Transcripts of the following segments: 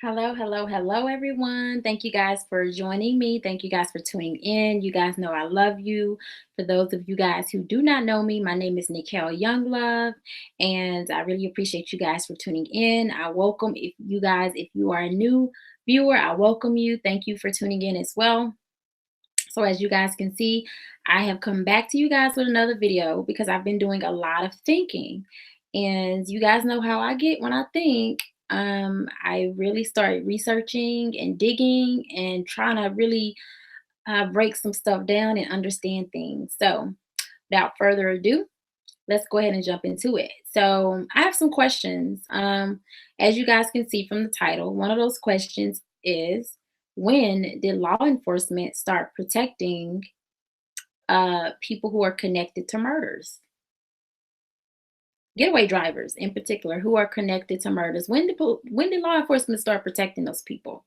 Hello, hello, hello, everyone. Thank you guys for joining me. Thank you guys for tuning in. You guys know I love you. For those of you guys who do not know me, my name is Nikel Younglove, and I really appreciate you guys for tuning in. I welcome if you are a new viewer, I welcome you. Thank you for tuning in as well. So as you guys can see, I have come back to you guys with another video because I've been doing a lot of thinking. And you guys know how I get when I think. I really start researching and digging and trying to really break some stuff down and understand things. So without further ado, let's go ahead and jump into it. So I have some questions. As you guys can see from the title, one of those questions is, when did law enforcement start protecting people who are connected to murders? Getaway drivers, in particular, who are connected to murders. When did law enforcement start protecting those people?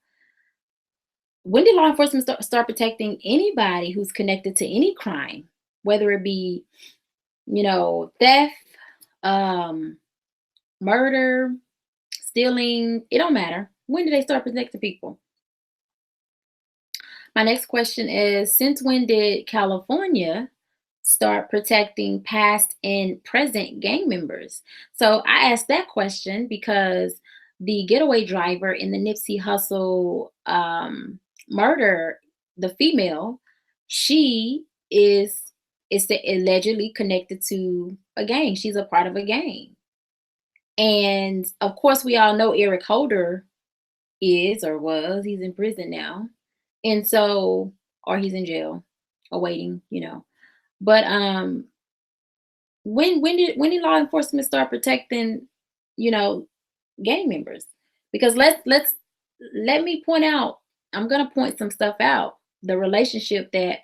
When did law enforcement start protecting anybody who's connected to any crime, whether it be, theft, um, murder, stealing? It don't matter. When did they start protecting people? My next question is, since when did California start protecting past and present gang members? So I asked that question because the getaway driver in the Nipsey Hussle murder, the female, she allegedly connected to a gang. She's a part of a gang. And of course, we all know Eric Holder is or was. He's in prison now. And so, or he's in jail awaiting, But when did law enforcement start protecting, you know, gang members? Because let me point out, I'm gonna point some stuff out. The relationship that,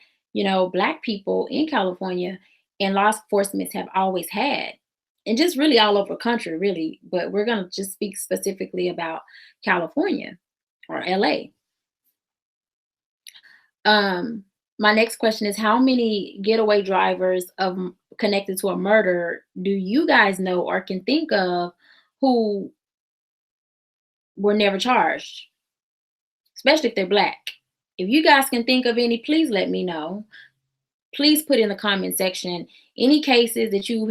black people in California and law enforcement have always had. And just really all over the country, really. But we're gonna just speak specifically about California or LA. Um, my next question is, how many getaway drivers connected to a murder do you guys know or can think of who were never charged, especially if they're black? If you guys can think of any, please let me know. Please put in the comment section any cases that you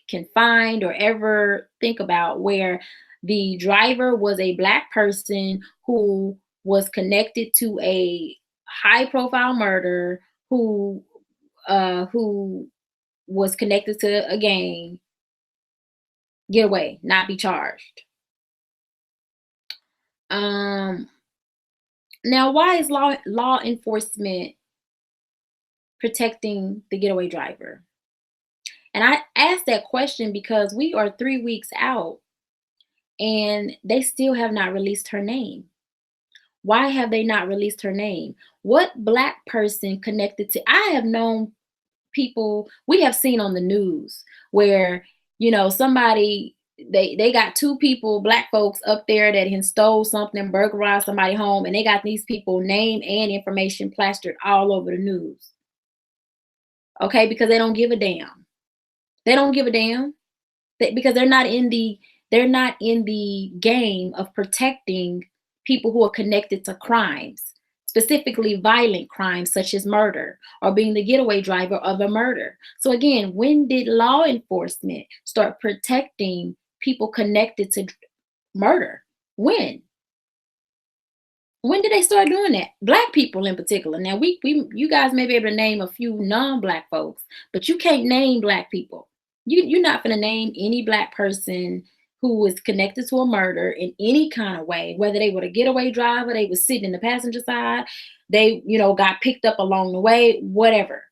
can find or ever think about where the driver was a black person who was connected to a high profile murder, who was connected to a gang, get away, not be charged. Um Now, why is law enforcement protecting the getaway driver? And I asked that question because we are 3 weeks out and they still have not released her name. Why have they not released her name? What black person connected to? I have known people we have seen on the news where, somebody, they got two people, black folks up there that had stole something, burglarized somebody home, and they got these people name and information plastered all over the news. Okay, because they don't give a damn. They don't give a damn. Because they're not in the game of protecting people who are connected to crimes, specifically violent crimes such as murder or being the getaway driver of a murder. So again, when did law enforcement start protecting people connected to murder? When did they start doing that? Black people in particular. Now you guys may be able to name a few non-black folks, but you can't name black people. You're not gonna name any black person who was connected to a murder in any kind of way, whether they were a getaway driver, they was sitting in the passenger side, they, got picked up along the way, whatever.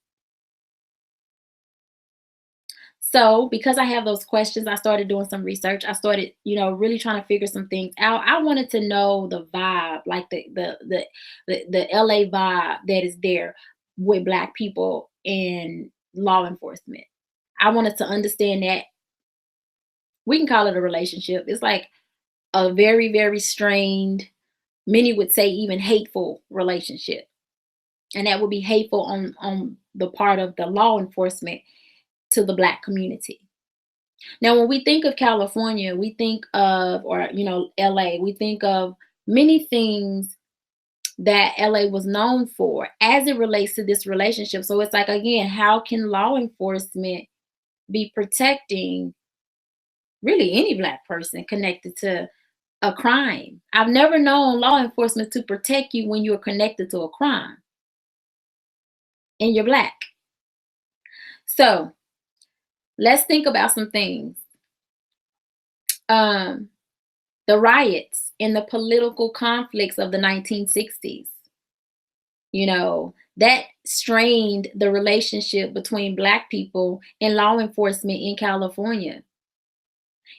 So, because I have those questions, I started doing some research. I started, really trying to figure some things out. I wanted to know the vibe, like the LA vibe that is there with black people and law enforcement. I wanted to understand that. We can call it a relationship. It's like a very, very strained, many would say even hateful relationship. And that would be hateful on the part of the law enforcement to the black community. Now, when we think of California, we think of, or, LA, we think of many things that LA was known for as it relates to this relationship. So it's like, again, how can law enforcement be protecting really any Black person connected to a crime? I've never known law enforcement to protect you when you're connected to a crime and you're Black. So let's think about some things. Um, the riots and the political conflicts of the 1960s, that strained the relationship between Black people and law enforcement in California.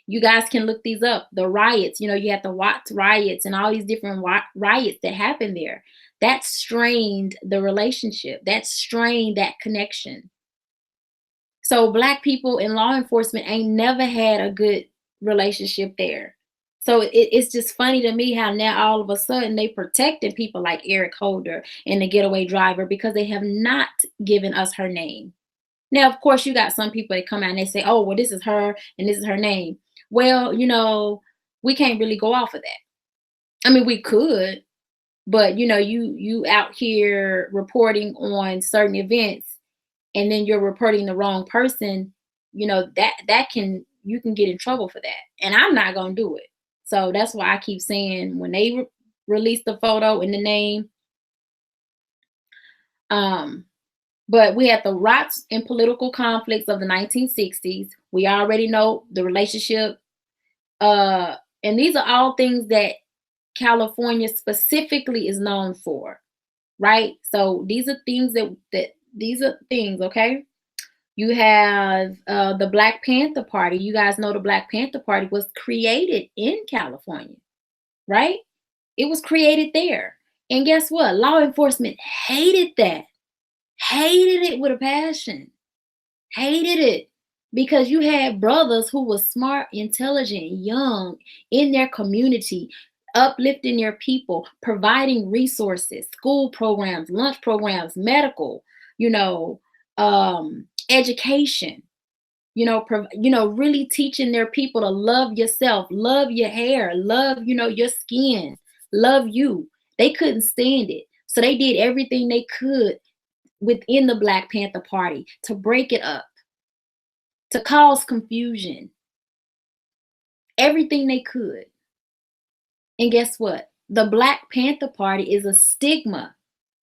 You guys can look these up. The riots, you have the Watts riots and all these different riots that happened there. That strained the relationship, that strained that connection. So Black people in law enforcement ain't never had a good relationship there. So it's just funny to me how now all of a sudden they protecting people like Eric Holder and the getaway driver because they have not given us her name. Now, of course, you got some people that come out and they say, oh, well, this is her and this is her name. Well, we can't really go off of that. I mean, we could, but you out here reporting on certain events and then you're reporting the wrong person, that you can get in trouble for that. And I'm not going to do it. So that's why I keep saying when they release the photo and the name, but we had the riots and political conflicts of the 1960s. We already know the relationship. And these are all things that California specifically is known for, right? So these are things these are things, okay? You have the Black Panther Party. You guys know the Black Panther Party was created in California, right? It was created there. And guess what? Law enforcement hated that. Hated it with a passion. Hated it. Because you had brothers who were smart, intelligent, young, in their community, uplifting their people, providing resources, school programs, lunch programs, medical, education, really teaching their people to love yourself, love your hair, love, your skin, love you. They couldn't stand it. So they did everything they could within the Black Panther Party to break it up, to cause confusion, everything they could. And guess what? The Black Panther Party is a stigma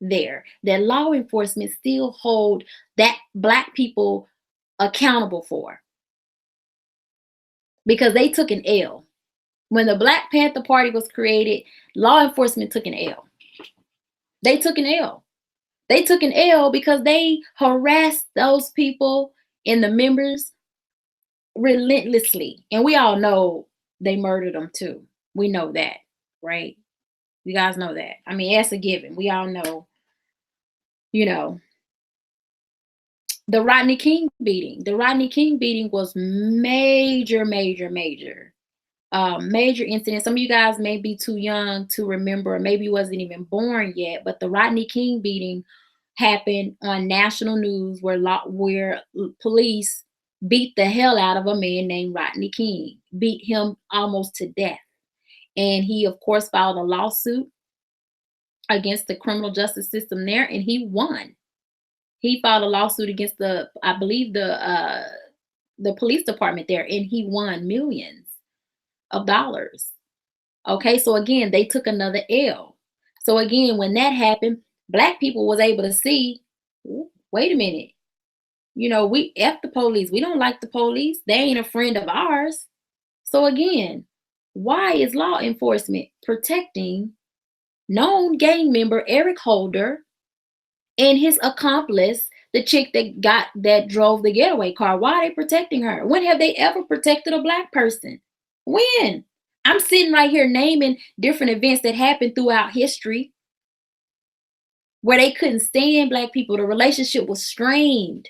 there that law enforcement still hold that Black people accountable for, because they took an L. When the Black Panther Party was created, law enforcement took an L. They took an L. They took an L because they harassed those people and the members relentlessly. And we all know they murdered them too. We know that, right? You guys know that. I mean, that's a given. We all know, the Rodney King beating. The Rodney King beating was major, major, major. Major incident. Some of you guys may be too young to remember, or maybe wasn't even born yet, but the Rodney King beating happened on national news where police beat the hell out of a man named Rodney King, beat him almost to death. And he, of course, filed a lawsuit against the criminal justice system there, and he won. He filed a lawsuit against I believe the police department there, and he won millions of dollars. Okay, so again, they took another L. So again, when that happened, Black people was able to see, wait a minute, we F the police. We don't like the police. They ain't a friend of ours. So again, why is law enforcement protecting known gang member Eric Holder and his accomplice, the chick that drove the getaway car? Why are they protecting her? When have they ever protected a Black person? When? I'm sitting right here naming different events that happened throughout history where they couldn't stand Black people. The relationship was strained.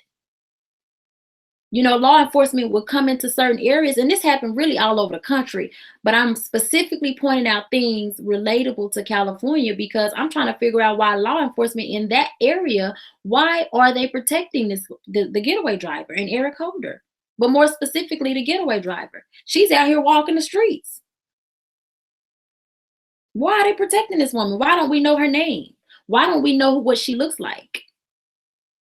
Law enforcement would come into certain areas, and this happened really all over the country, but I'm specifically pointing out things relatable to California because I'm trying to figure out why law enforcement in that area, why are they protecting the getaway driver and Eric Holder? but more specifically, the getaway driver. She's out here walking the streets. Why are they protecting this woman? Why don't we know her name? Why don't we know what she looks like?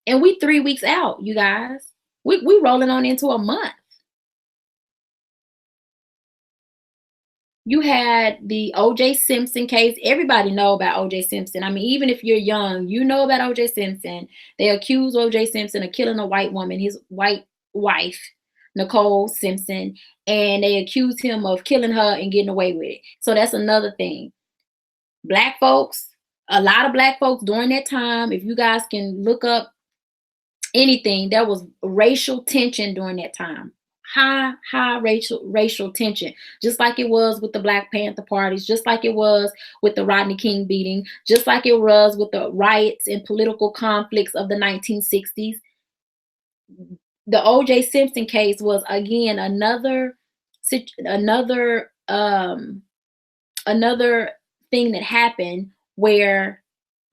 And we 3 weeks out, you guys. We rolling on into a month. You had the O.J. Simpson case. Everybody know about O.J. Simpson. I mean, even if you're young, you know about O.J. Simpson. They accuse O.J. Simpson of killing a white woman, his white wife, Nicole Simpson, and they accuse him of killing her and getting away with it. So that's another thing. Black folks, a lot of black folks during that time, if you guys can look up anything, there was racial tension during that time. High racial tension, just like it was with the Black Panther parties, just like it was with the Rodney King beating, just like it was with the riots and political conflicts of the 1960s. The O.J. Simpson case was again another another thing that happened where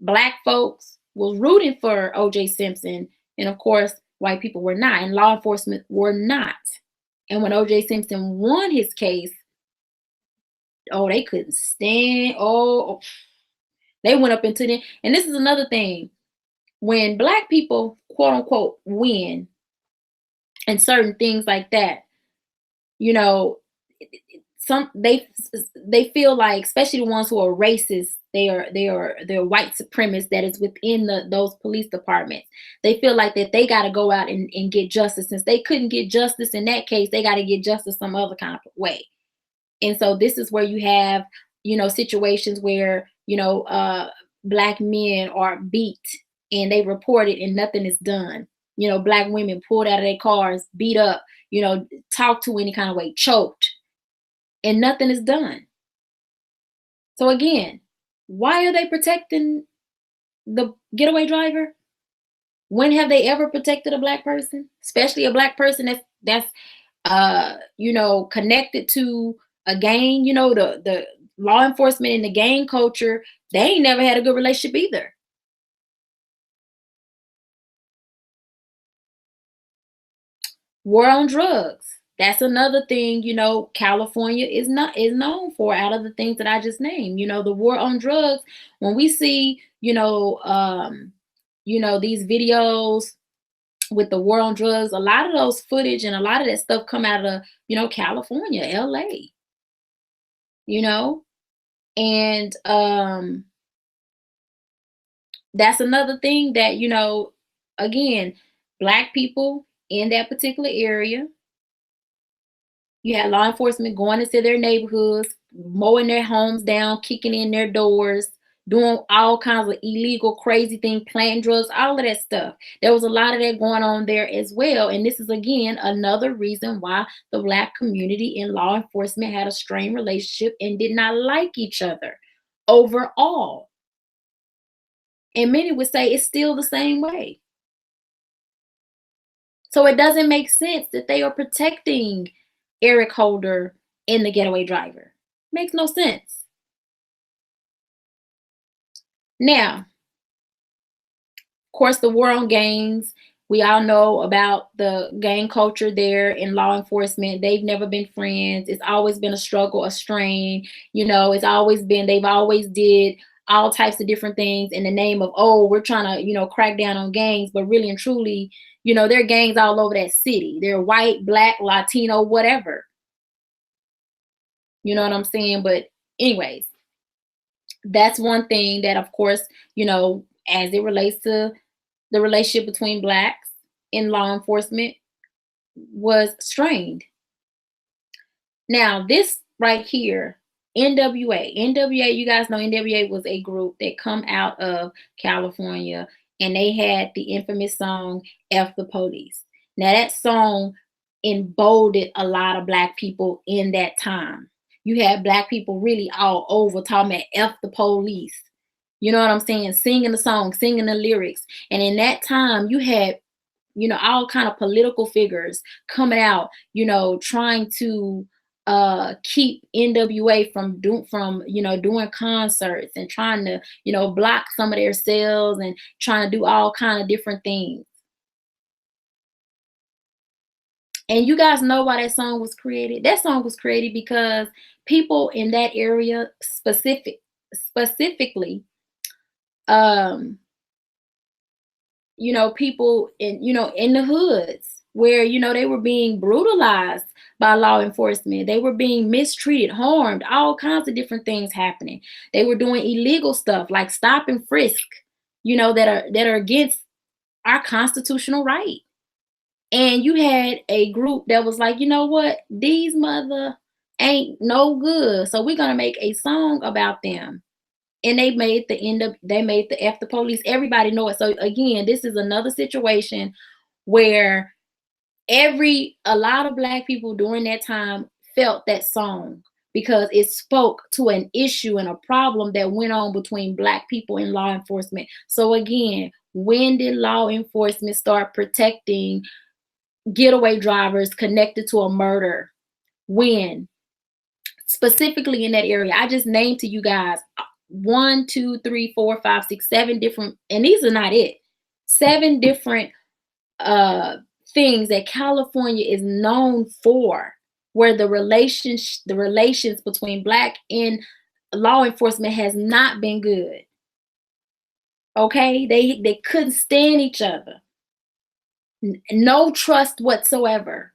black folks was rooting for O.J. Simpson, and of course, white people were not, and law enforcement were not. And when O.J. Simpson won his case, oh, they couldn't stand. Oh, they went up into the. And this is another thing: when black people, quote unquote, win, and certain things like that, you know, some they feel like, especially the ones who are racist, they're white supremacists that is within those police departments. They feel like that they got to go out and get justice. Since they couldn't get justice in that case, they got to get justice some other kind of way. And so this is where you have, situations where, black men are beat and they report it and nothing is done. Black women pulled out of their cars, beat up, talked to any kind of way, choked, and nothing is done. So again, why are they protecting the getaway driver? When have they ever protected a black person, especially a black person that's connected to a gang? The law enforcement and the gang culture, they ain't never had a good relationship either. War on drugs. That's another thing, California is known for, out of the things that I just named. The war on drugs. When we see, these videos with the war on drugs, a lot of those footage and a lot of that stuff come out of, California, LA, and that's another thing that, again, black people in that particular area, you had law enforcement going into their neighborhoods, mowing their homes down, kicking in their doors, doing all kinds of illegal, crazy things, planting drugs, all of that stuff. There was a lot of that going on there as well. And this is, again, another reason why the black community and law enforcement had a strained relationship and did not like each other overall. And many would say it's still the same way. So it doesn't make sense that they are protecting Eric Holder and the getaway driver. Makes no sense. Now, of course, the war on gangs. We all know about the gang culture there in law enforcement. They've never been friends. It's always been a struggle, a strain. It's always been, they've always did all types of different things in the name of, oh, we're trying to, crack down on gangs. But really and truly, there are gangs all over that city. They're white, black, Latino, whatever. You know what I'm saying? But anyways, that's one thing that, of course, as it relates to the relationship between blacks in law enforcement, was strained. Now, this right here, NWA, you guys know NWA was a group that come out of California, and they had the infamous song F the Police. Now, that song emboldened a lot of black people in that time. You had black people really all over talking about F the police. You know what I'm saying? Singing the song, singing the lyrics. And in that time, you had, all kind of political figures coming out, trying to keep NWA from doing concerts, and trying to, block some of their sales, and trying to do all kind of different things. And you guys know why that song was created? That song was created because people in that area specifically, um, people in the hoods where, they were being brutalized by law enforcement. They were being mistreated, harmed, all kinds of different things happening. They were doing illegal stuff like stop and frisk, that are against our constitutional right. And you had a group that was like, you know what? These mother ain't no good. So we're gonna make a song about them. And they made the F the police. Everybody know it. So again, this is another situation where a lot of black people during that time felt that song because it spoke to an issue and a problem that went on between black people and law enforcement. So again, when did law enforcement start protecting getaway drivers connected to a murder? When? Specifically in that area. I just named to you guys 1, 2, 3, 4, 5, 6, 7 different, and these are not it. 7 different things that California is known for, where the relations between black and law enforcement has not been good. Okay, they couldn't stand each other. No trust whatsoever.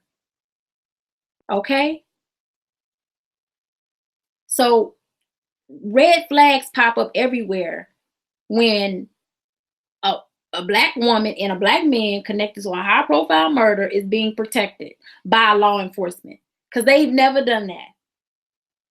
Okay, so red flags pop up everywhere when a, a black woman and a black man connected to a high profile murder is being protected by law enforcement, because they've never done that.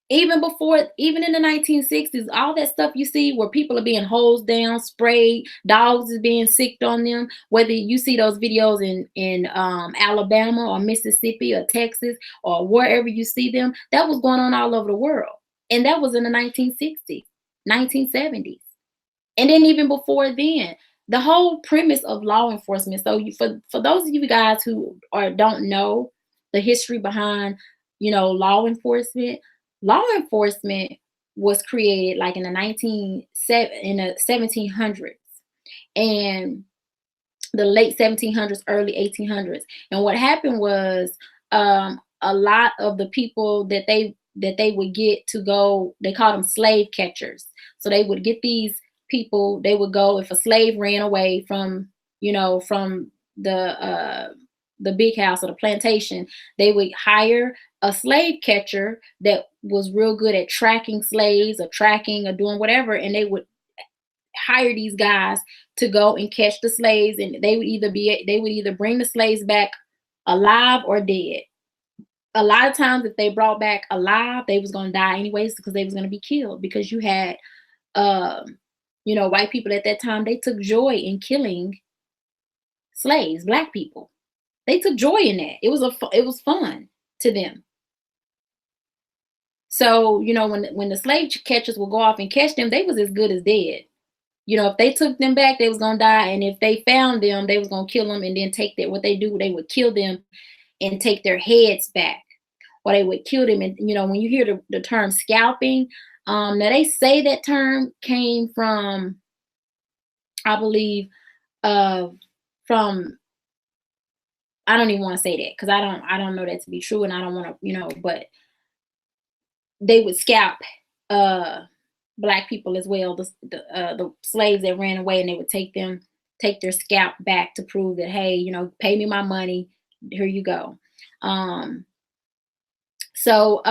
Even in the 1960s, all that stuff you see where people are being hosed down, sprayed, dogs is being sicked on them, whether you see those videos in Alabama or Mississippi or Texas or wherever you see them, that was going on all over the world. And that was in the 1960s, 1970s. And then even before then, the whole premise of law enforcement. So for those of you guys who don't know the history behind, law enforcement was created like in the 1700s and the late 1700s, early 1800s. And what happened was, a lot of the people that they would get to go, they called them slave catchers. So they would get these people, they would go, if a slave ran away from the big house or the plantation, they would hire a slave catcher that was real good at tracking slaves or tracking or doing whatever, and they would hire these guys to go and catch the slaves, and they would either bring the slaves back alive or dead. A lot of times if they brought back alive, they was going to die anyways because they was going to be killed, because you had white people at that time, they took joy in killing slaves, black people. They took joy in that. It was fun to them. So, when the slave catchers would go off and catch them, they was as good as dead. If they took them back, they was gonna die, and if they found them, they was gonna kill them and then take their, what they do, they would kill them and take their heads back, or they would kill them. And when you hear the term scalping, now they say that term came from, I believe, from, I don't even want to say that because I don't know that to be true, and I don't want to, but they would scalp uh black people as well, the slaves that ran away, and they would take their scalp back to prove that, hey, pay me my money, here you go. So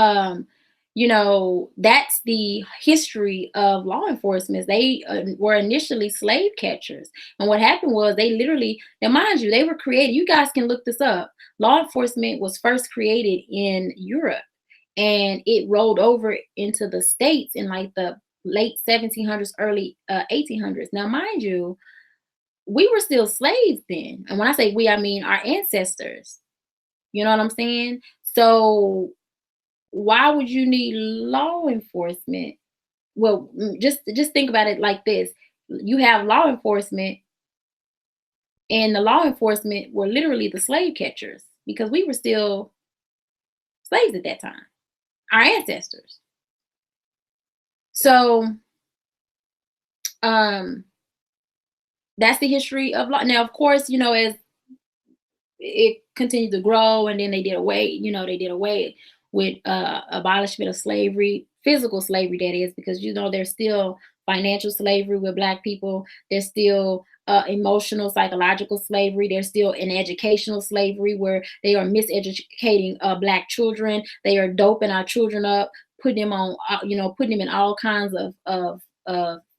that's the history of law enforcement. They were initially slave catchers, and what happened was, they literally, now mind you, they were created, you guys can look this up, law enforcement was first created in Europe, and it rolled over into the States in like the late 1700s, early 1800s. Now mind you, we were still slaves then, and when I say we, I mean our ancestors. You know what I'm saying? So why would you need law enforcement? Well, just think about it like this. You have law enforcement, and the law enforcement were literally the slave catchers, because we were still slaves at that time, our ancestors. So um that's the history of law. Now, of course, as it continued to grow, and then they did away, they did away with abolishment of slavery, physical slavery, that is, because there's still financial slavery with Black people. There's still emotional, psychological slavery. There's still an educational slavery where they are miseducating Black children. They are doping our children up, putting them on, putting them in all kinds of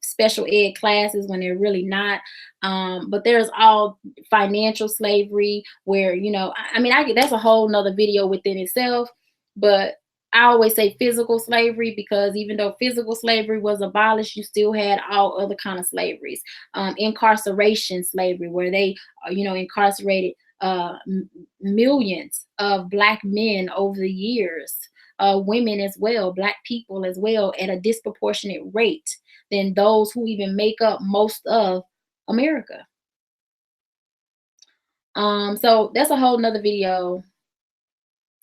special ed classes when they're really not. But there's all financial slavery where, I mean, that's a whole nother video within itself. But I always say physical slavery, because even though physical slavery was abolished, you still had all other kind of slaveries. Incarceration slavery, where they, incarcerated millions of Black men over the years, women as well, Black people as well, at a disproportionate rate than those who even make up most of America. So that's a whole nother video.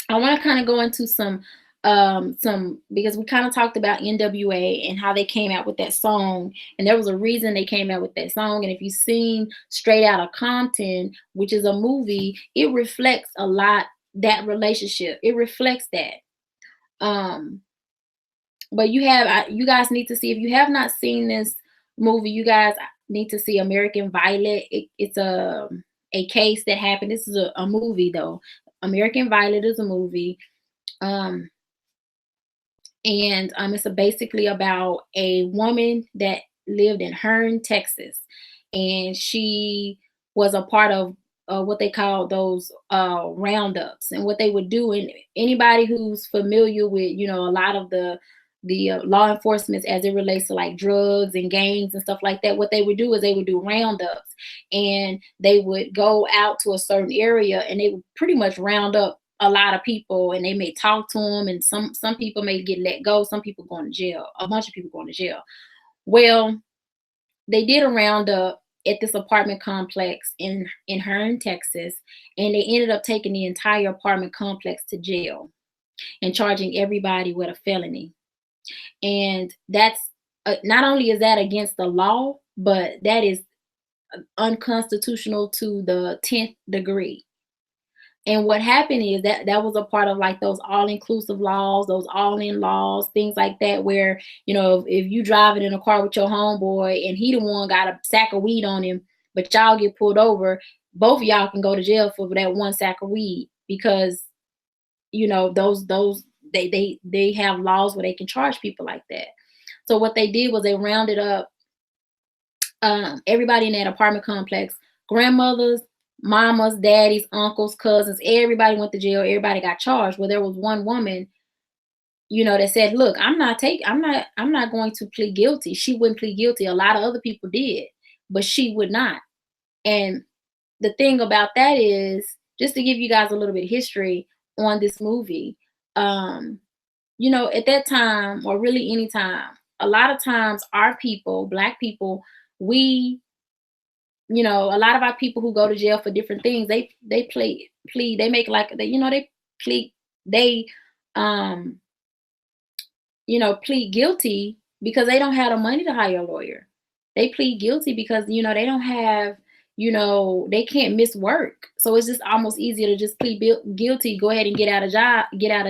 I want to kind of go into some, because we kind of talked about NWA and how they came out with that song, and there was a reason they came out with that song. And if you've seen Straight Outta Compton, which is a movie, it reflects a lot that relationship. It reflects that. But you guys need to see, if you have not seen this movie, you guys need to see American Violet. It's a case that happened. This is a movie though. American Violet is a movie. And it's basically about a woman that lived in Hearne, Texas, and she was a part of what they call those roundups. And what they would do, and anybody who's familiar with, a lot of the law enforcement as it relates to like drugs and gangs and stuff like that, what they would do is they would do roundups, and they would go out to a certain area and they would pretty much round up a lot of people, and they may talk to them, and some people may get let go, some people going to jail, a bunch of people going to jail. Well, they did a roundup at this apartment complex in Hearne, Texas, and they ended up taking the entire apartment complex to jail and charging everybody with a felony. And that's not only is that against the law, but that is unconstitutional to the 10th degree. And what happened is that was a part of like those all-inclusive laws, those all-in laws, things like that, where, if you driving in a car with your homeboy and he the one got a sack of weed on him, but y'all get pulled over, both of y'all can go to jail for that one sack of weed, because, those they have laws where they can charge people like that. So what they did was they rounded up everybody in that apartment complex, grandmothers, mamas, daddies, uncles, cousins, everybody went to jail, everybody got charged. Well, there was one woman, that said, look, I'm not going to plead guilty. She wouldn't plead guilty. A lot of other people did, but she would not. And the thing about that is, just to give you guys a little bit of history on this movie, at that time, or really any time, a lot of times our people, Black people, we, a lot of our people who go to jail for different things, they plead, they make like they plead, they plead guilty because they don't have the money to hire a lawyer. They plead guilty because they don't have, they can't miss work. So it's just almost easier to just plead guilty, go ahead and get out of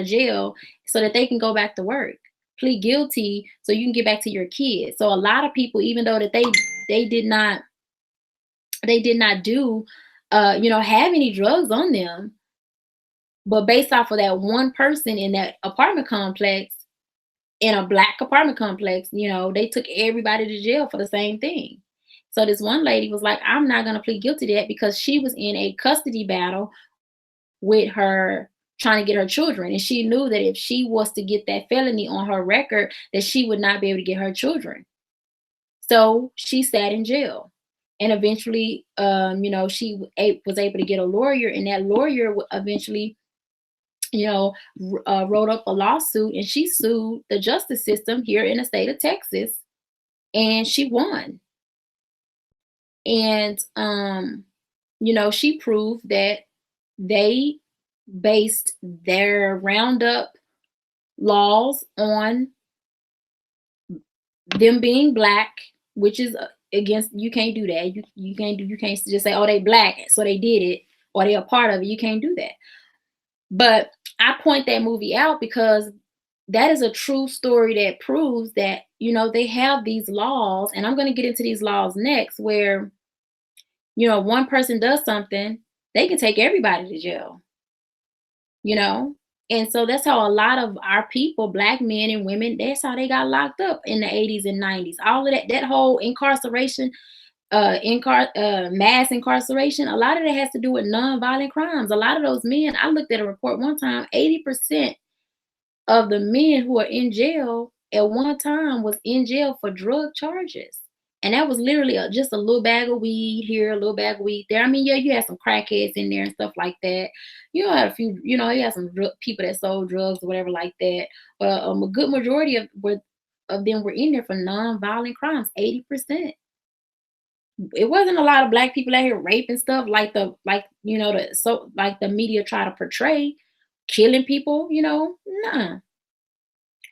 jail so that they can go back to work. Plead guilty so you can get back to your kids. So a lot of people, even though that they did not do have any drugs on them, but based off of that one person in that apartment complex, in a Black apartment complex, they took everybody to jail for the same thing. So this one lady was like, I'm not going to plead guilty to that, because she was in a custody battle with her, trying to get her children. And she knew that if she was to get that felony on her record, that she would not be able to get her children. So she sat in jail. And eventually, she was able to get a lawyer, and that lawyer eventually, wrote up a lawsuit, and she sued the justice system here in the state of Texas, and she won. And, she proved that they based their roundup laws on them being Black, which is against, you can't do that. You can't just say, oh, they Black, so they did it. or they're a part of it. You can't do that. But I point that movie out because that is a true story that proves that, they have these laws, and I'm going to get into these laws next, where, one person does something, they can take everybody to jail, you know? And so that's how a lot of our people, black men and women, that's how they got locked up in the 80s and 90s. All of that whole incarceration, mass incarceration, a lot of that has to do with nonviolent crimes. A lot of those men, I looked at a report one time, 80% of the men who are in jail at one time was in jail for drug charges. And that was literally just a little bag of weed here, a little bag of weed there. I mean, yeah, you had some crackheads in there and stuff like that. You had a few, you had some people that sold drugs or whatever like that. But a good majority of them were in there for nonviolent crimes, 80%. It wasn't a lot of black people out here raping stuff like the media try to portray, killing people, nah,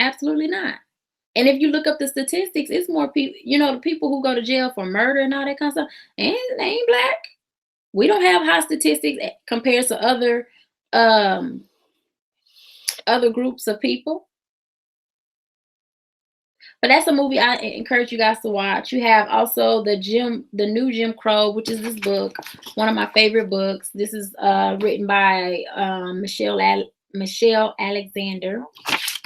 absolutely not. And if you look up the statistics, it's more people, the people who go to jail for murder and all that kind of stuff, and they ain't black. We don't have high statistics compared to um other groups of people. But that's a movie I encourage you guys to watch. You have also the new Jim Crow, which is this book, one of my favorite books. This is written by Michelle Alexander.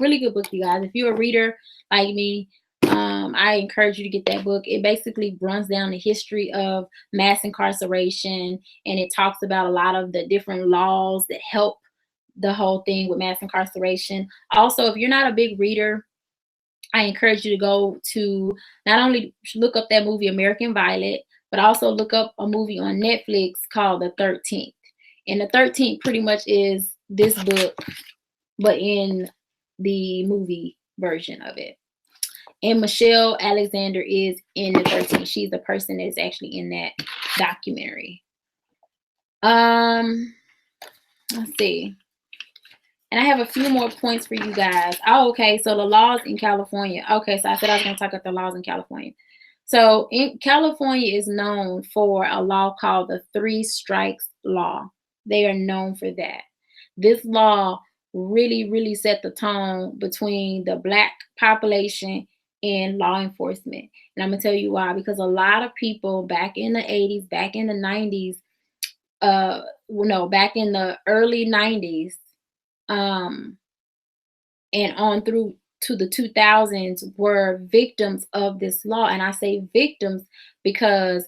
Really good book, you guys. If you're a reader like me, I encourage you to get that book. It basically runs down the history of mass incarceration, and it talks about a lot of the different laws that help the whole thing with mass incarceration. Also, if you're not a big reader, I encourage you to go to not only look up that movie American Violet, but also look up a movie on Netflix called The 13th. And The 13th pretty much is this book, but in the movie version of it. And Michelle Alexander is in The 13th. She's the person that's actually in that documentary. Let's see. And I have a few more points for you guys. Oh, okay. So the laws in California. Okay, so I said I was going to talk about the laws in California. So in California is known for a law called the Three Strikes Law. They are known for that. This law really, really set the tone between the black population and law enforcement. And I'm going to tell you why. Because a lot of people back in the 80s, back in the 90s, back in the early 90s, and on through to the 2000s were victims of this law. And I say victims because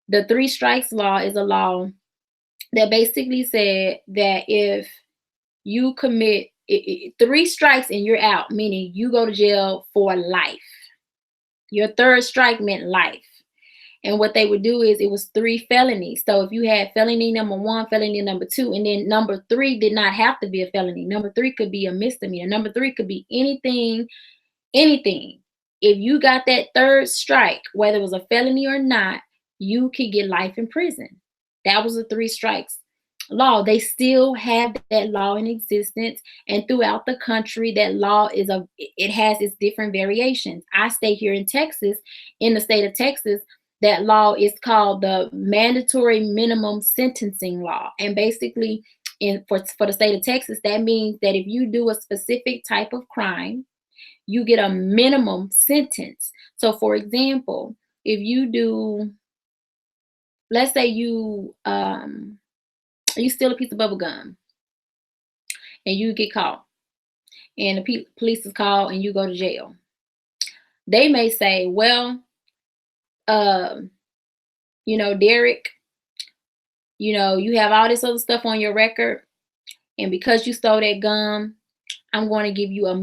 the Three Strikes Law is a law that basically said that if you commit three strikes and you're out, meaning you go to jail for life. Your third strike meant life. And what they would do is it was 3 felonies. So if you had felony number 1, felony number 2, and then number 3 did not have to be a felony. Number 3 could be a misdemeanor. Number 3 could be anything. If you got that third strike, whether it was a felony or not, you could get life in prison. That was the 3 strikes law. They still have that law in existence, and throughout the country that law it has its different variations. I stay here in Texas, in the state of Texas. That law is called the mandatory minimum sentencing law. And basically for the state of Texas, that means that if you do a specific type of crime, you get a minimum sentence. So for example, if you do, let's say you steal a piece of bubble gum and you get caught and the police is called and you go to jail. They may say, well, Derek, you have all this other stuff on your record, and because you stole that gum, I'm going to give you a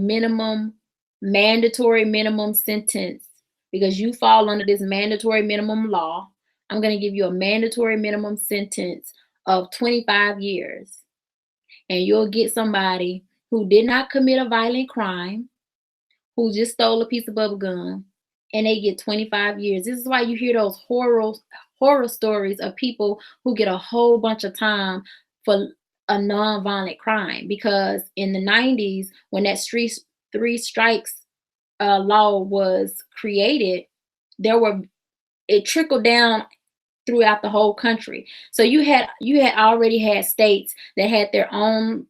mandatory minimum sentence because you fall under this mandatory minimum law. I'm going to give you a mandatory minimum sentence of 25 years. And you'll get somebody who did not commit a violent crime, who just stole a piece of bubble gum, and they get 25 years. This is why you hear those horror stories of people who get a whole bunch of time for a non-violent crime. Because in the 90s, when that three strikes law was created, it trickled down throughout the whole country. So you had already had states that had their own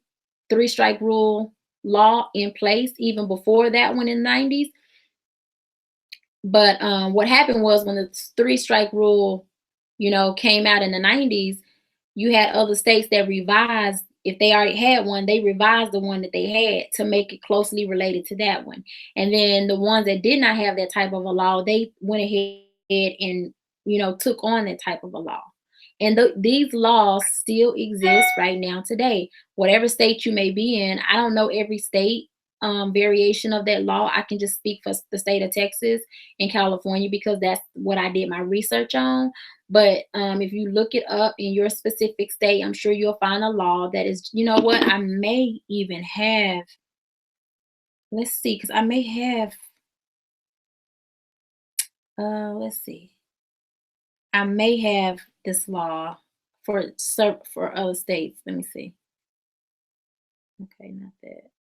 three strike rule law in place even before that one in the 90s. But what happened was when the three strike rule, came out in the 90s, you had other states that revised. If they already had one, they revised the one that they had to make it closely related to that one. And then the ones that did not have that type of a law, they went ahead and took on that type of a law. And these laws still exist right now today. Whatever state you may be in, I don't know every state variation of that law. I can just speak for the state of Texas and California because that's what I did my research on. But if you look it up in your specific state, I'm sure you'll find a law that is, you know what, I may even have, let's see, because I may have, let's see, I may have this law for other states. Let me see. Okay, not that.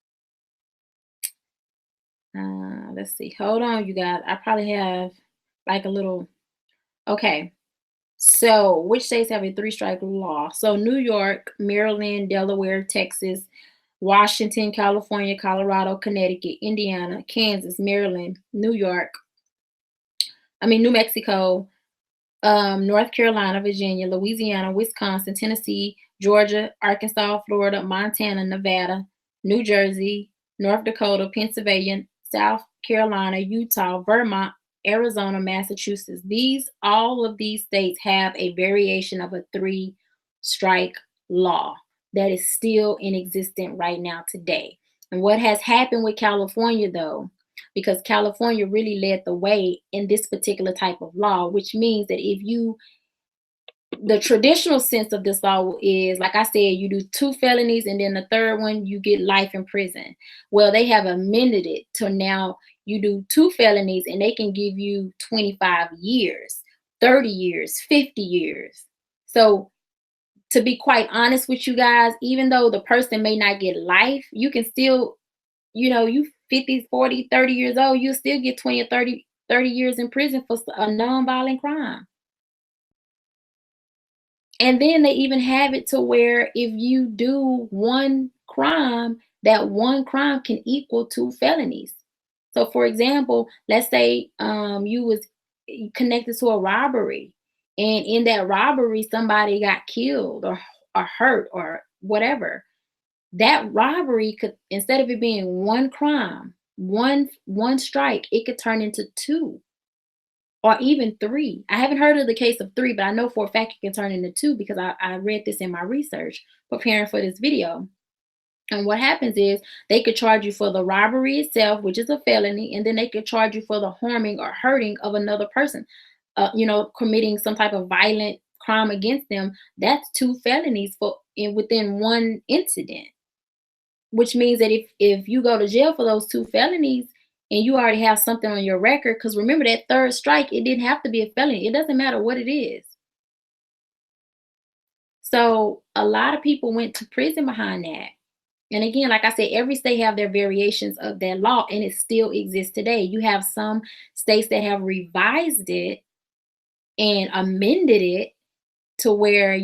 Let's see. Hold on, you guys. I probably have like a little. Okay. So, which states have a three strike law? So, New York, Maryland, Delaware, Texas, Washington, California, Colorado, Connecticut, Indiana, Kansas, Maryland, New Mexico, North Carolina, Virginia, Louisiana, Wisconsin, Tennessee, Georgia, Arkansas, Florida, Montana, Nevada, New Jersey, North Dakota, Pennsylvania, South Carolina, Utah, Vermont, Arizona, Massachusetts. All of these states have a variation of a three strike law that is still in existence right now today. And what has happened with California, though, because California really led the way in this particular type of law, which means that the traditional sense of this law is, like I said, you do two felonies and then the third one, you get life in prison. Well, they have amended it to now you do two felonies and they can give you 25 years, 30 years, 50 years. So, to be quite honest with you guys, even though the person may not get life, you can still, you 50, 40, 30 years old, you still get 20 or 30 years in prison for a non-violent crime. And then they even have it to where if you do one crime, that one crime can equal two felonies. So for example, let's say you was connected to a robbery, and in that robbery somebody got killed or hurt or whatever. That robbery could, instead of it being one crime, one strike, it could turn into two or even three. I haven't heard of the case of three, but I know for a fact it can turn into two because I read this in my research preparing for this video. And what happens is they could charge you for the robbery itself, which is a felony, and then they could charge you for the harming or hurting of another person, committing some type of violent crime against them. That's two felonies within one incident, which means that if you go to jail for those two felonies and you already have something on your record, because remember that third strike, it didn't have to be a felony. It doesn't matter what it is. So a lot of people went to prison behind that. And again, like I said, every state have their variations of that law, and it still exists today. You have some states that have revised it and amended it to where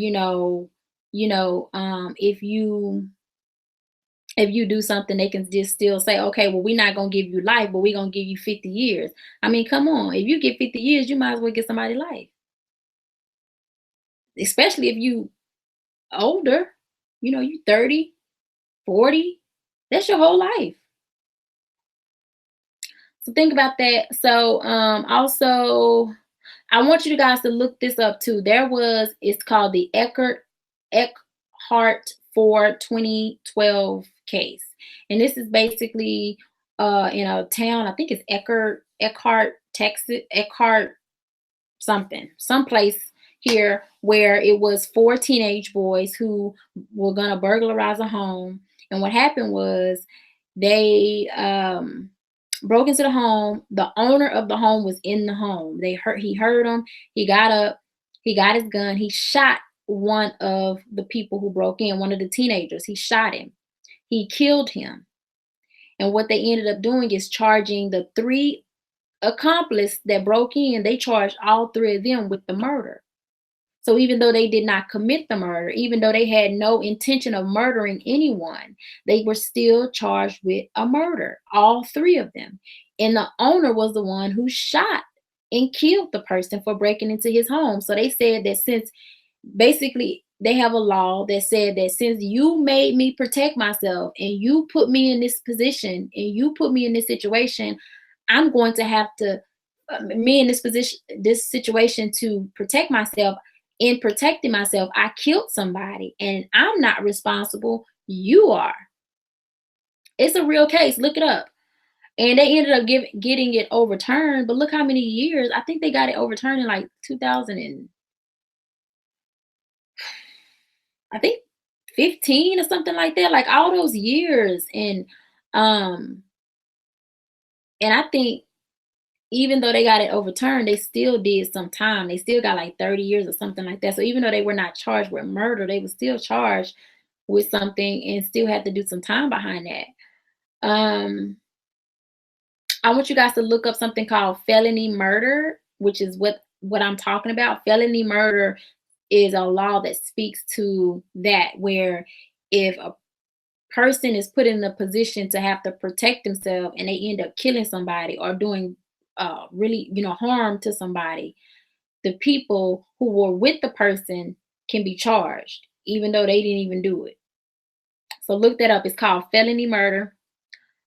if you do something, they can just still say, okay, well, we're not gonna give you life, but we're gonna give you 50 years. I mean, come on, if you get 50 years, you might as well get somebody life, especially if you older, you 30, 40, that's your whole life. So think about that. So also I want you guys to look this up too. It's called the Eckhart for 2012 case. And this is basically in a town, I think it's Eckhart, Texas, Eckhart something, someplace here where it was four teenage boys who were gonna burglarize a home. And what happened was they broke into the home. The owner of the home was in the home. He heard them. He got up, he got his gun, he shot one of the people who broke in, one of the teenagers. He shot him. He killed him. And what they ended up doing is charging the three accomplices that broke in, they charged all three of them with the murder. So even though they did not commit the murder, even though they had no intention of murdering anyone, they were still charged with a murder, all three of them. And the owner was the one who shot and killed the person for breaking into his home. So they said that since basically they have a law that said that since you made me protect myself and you put me in this position and you put me in this situation, I'm going to have to me in this position, this situation to protect myself. In protecting myself, I killed somebody and I'm not responsible. You are. It's a real case. Look it up. And they ended up getting it overturned. But look how many years. I think they got it overturned in like 2000 and I think 15 or something like that. Like all those years. Um and I think even though they got it overturned, they still did some time. They still got like 30 years or something like that. So even though they were not charged with murder, they were still charged with something and still had to do some time behind that. Um, I want you guys to look up something called felony murder, which is what I'm talking about. Felony murder is a law that speaks to that, where if a person is put in a position to have to protect themselves and they end up killing somebody or doing really harm to somebody, the people who were with the person can be charged even though they didn't even do it. So look that up. It's called felony murder.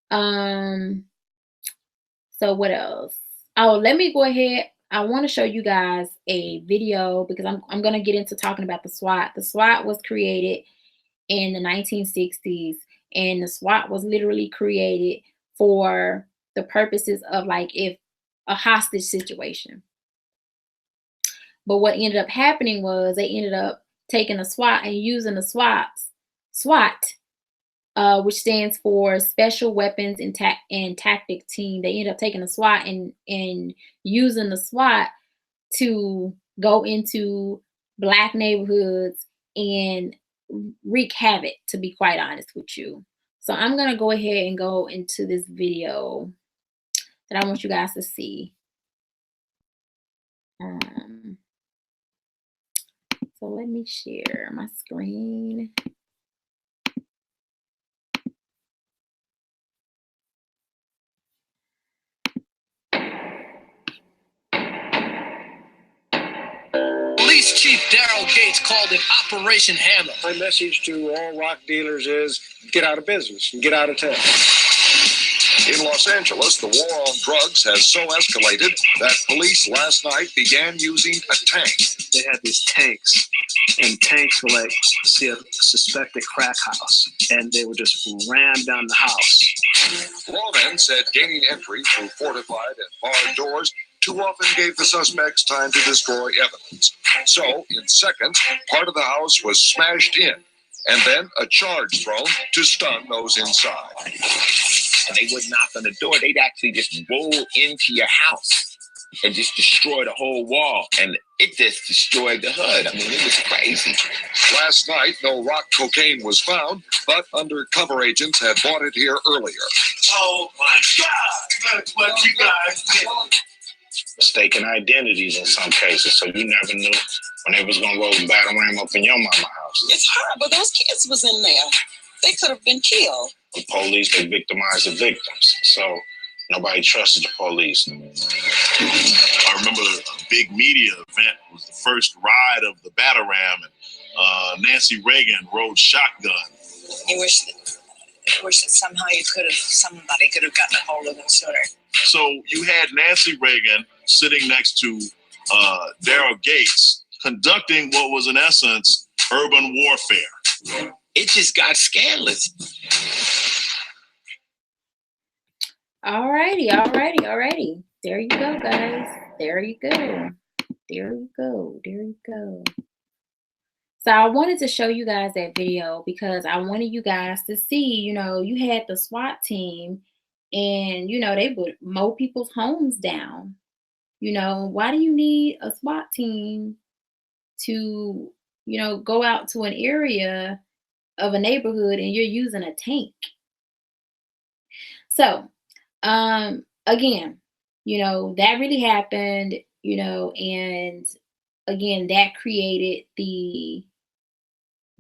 um so what else? Oh, let me go ahead. I want to show you guys a video because I'm going to get into talking about the SWAT. The SWAT was created in the 1960s, and the SWAT was literally created for the purposes of like if a hostage situation. But what ended up happening was they ended up taking a SWAT and using the SWAT, which stands for Special Weapons and Tactic Team. They ended up taking a SWAT and using the SWAT to go into Black neighborhoods and wreak havoc, to be quite honest with you. So I'm gonna go ahead and go into this video that I want you guys to see. Um, so let me share my screen. Police Chief Daryl Gates called it Operation Hammer. My message to all rock dealers is get out of business and get out of town. In Los Angeles, the war on drugs has so escalated that police last night began using a tank. They had these tanks, and tanks were like, see a suspected crack house, and they would just ram down the house. Lawmen said gaining entry through fortified and barred doors too often gave the suspects time to destroy evidence. So, in seconds, part of the house was smashed in, and then a charge thrown to stun those inside. And they would knock on the door, they'd actually just roll into your house and just destroy the whole wall. And it just destroyed the hood. I mean, it was crazy. Last night, no rock cocaine was found, but undercover agents had bought it here earlier. Oh my God, that's what you guys did. Mistaken identities in some cases, so you never knew when they was gonna roll the battle ram up in your mama's house. It's horrible. Those kids was in there. They could have been killed. The police, they victimized the victims, so nobody trusted the police. I remember a big media event was the first ride of the battle ram, and Nancy Reagan rode shotgun. I wish that somehow somebody could have gotten a hold of them sooner. So you had Nancy Reagan sitting next to Daryl Gates conducting what was in essence urban warfare. It just got scandalous. Alrighty. There you go, guys. There you go. So I wanted to show you guys that video because I wanted you guys to see, you had the SWAT team and, they would mow people's homes down. Why do you need a SWAT team to, go out to an area of a neighborhood and you're using a tank? So, again, that really happened, and again, that created the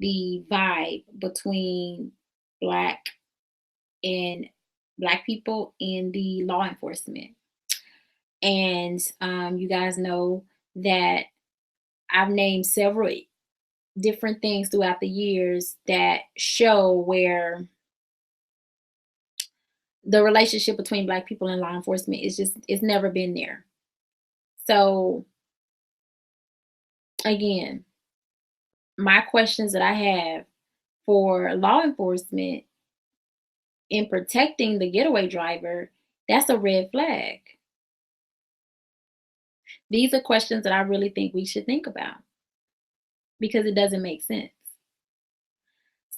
vibe between black and black people in the law enforcement. And you guys know that I've named several different things throughout the years that show where the relationship between black people and law enforcement is just, it's never been there. So again, my questions that I have for law enforcement in protecting the getaway driver, that's a red flag. These are questions that I really think we should think about because it doesn't make sense.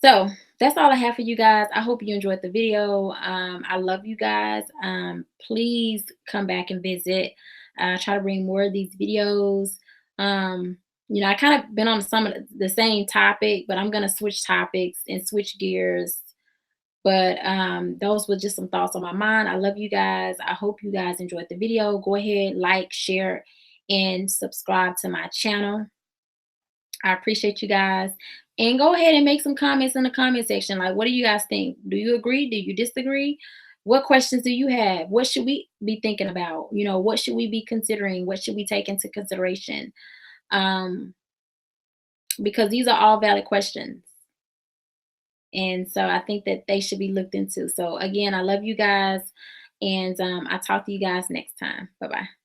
So that's all I have for you guys. I hope you enjoyed the video. I love you guys. Please come back and visit. Try to bring more of these videos. You know, I kind of been on some of the same topic, but I'm gonna switch topics and switch gears. But those were just some thoughts on my mind. I love you guys. I hope you guys enjoyed the video. Go ahead, like, share, and subscribe to my channel. I appreciate you guys. And go ahead and make some comments in the comment section. Like, what do you guys think? Do you agree? Do you disagree? What questions do you have? What should we be thinking about? You know, what should we be considering? What should we take into consideration? Because these are all valid questions. And so I think that they should be looked into. So again, I love you guys. And I'll talk to you guys next time. Bye-bye.